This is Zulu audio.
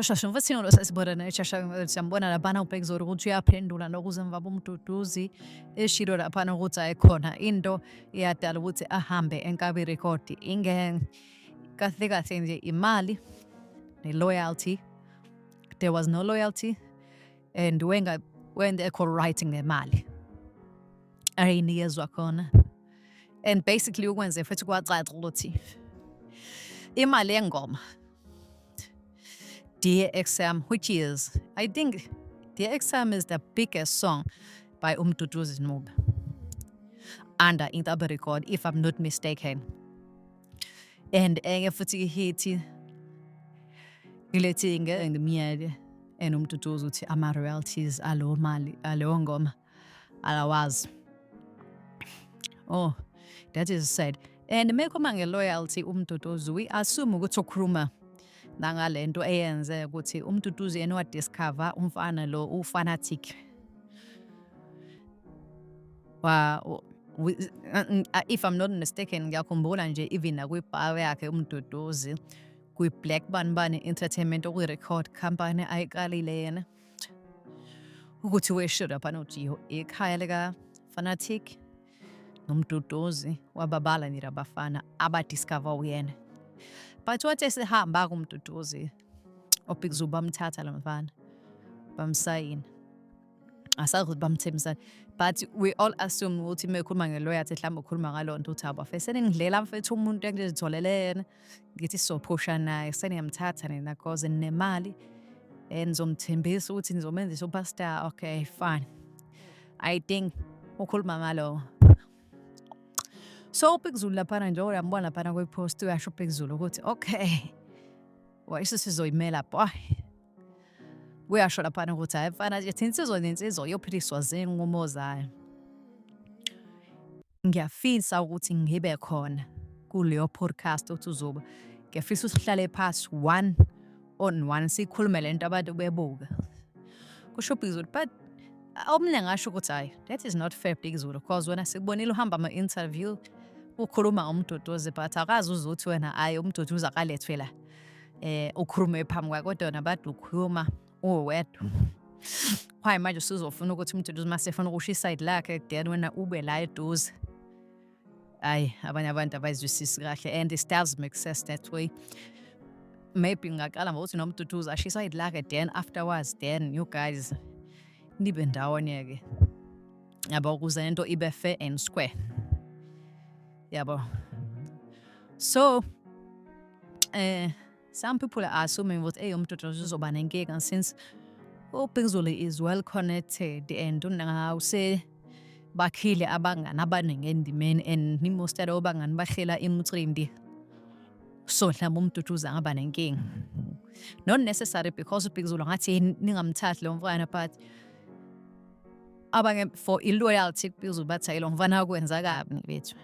Shosha mfethu lo sasibona naye shasha siyambona laphana uBhekuzulu ukuthi uyaphendula nokuze mva bomduduzi eshilo laphana ukuthi ayikhona into iyadala ukuthi ahambe enkabi record kahle kahle nje imali ne-loyalty. There was no loyalty and wengekho right ngemali ayinikezwa khona, and basically ukwenze futhi kwacaca ukuthi imali yengoma Dear Exam, which is, I think, Dear Exam is the biggest song by Umduduzi Noob under Intaba Record, if I'm not mistaken. And futhi hiti ilethinge ngimiyeke and Umduduzi uthi ama royalties alo mali alo ngoma alawazi. Oh, that is sad. And mekhoma nge-loyalty Umduduzi, we assume ukuthi ukhuluma nangalento eyenze ukuthi Umduduzi yena wadiscover umfana lo ufanatic. If I'm not mistaken ngiyakhumbula nje even nakwi-bio yakhe Umduduzi kwi-Black Bani Entertainment okuyi-record company ayiqalile yena ukuthi weshoda phana uthi ikhaya lika Fanatic noMduduzi wababala nje abafana abadiscover uyena. But what esihamba kuMduduzi oBhekuzulu bamthatha la mfana bamsayina asazi ukuthi bamthembisa, but we all assume ukuthi mekhuluma ngeloyalty mhlawumbe ukhuluma ngalonto uthi abafe seningidlela mfethu umuntu engizitholele yena ngithi sophusha naye seniyamthatha nina cause nemali nizomthembisa ukuthi nizomenza superstar. Okay, fine, I think ukhuluma ngalo. So uBhekuzulu laphana nje uyambona laphana kwi-post uyasho uBhekuzulu ukuthi okay wayise sizoyimela boy, uyasho laphana ukuthi hayi mfana nje insizwa nensizwa yophiliswa zinqumo zayo. Ngiyafisa ukuthi ngibe khona kuleyo podcast othi uzoba, ngiyafisa usihlale phansi one on one sikhulume lento abantu bebuka kusho uBhekuzulu. But omningi ngasho ukuthi hayi that is not fair Bhekuzulu, because wena sikubonile uhamba ama-interview ukhuluma ngoMduduzi but akazi uzuthi wena hayi uMduduzi akalethwe la ukhulume phambi kwakho kodwa wena bade ukhuluma uwedwa. Why manje usuzofuna ukuthi uMduduzi masefuna ukusho iside lakhe then wena ube la eduze? Hayi abanye abantu abayizwisisi kahle and it does make sense that way. Maybe ngaqala ngokuthi noMduduzi asho iside lakhe then afterwards then you guys nibe ndawonye-ke yabo ukuze lento ibe fair and square yabo. So some people are assuming that Umduduzi uzoba nenkinga since uBhekuzulu is well connected and unawuse bakhile abangani abaningi endimeni and most of abangani bahlela iMutrindi, so mhlawumbe uMduduzi angaba nenkinga. Not necessary because uBhekuzulu ngathi ningamthathi lo mfana, but abanye for i-loyalty kuBhekuzulu bathi hayi lo mfana akwenza kabi bethu.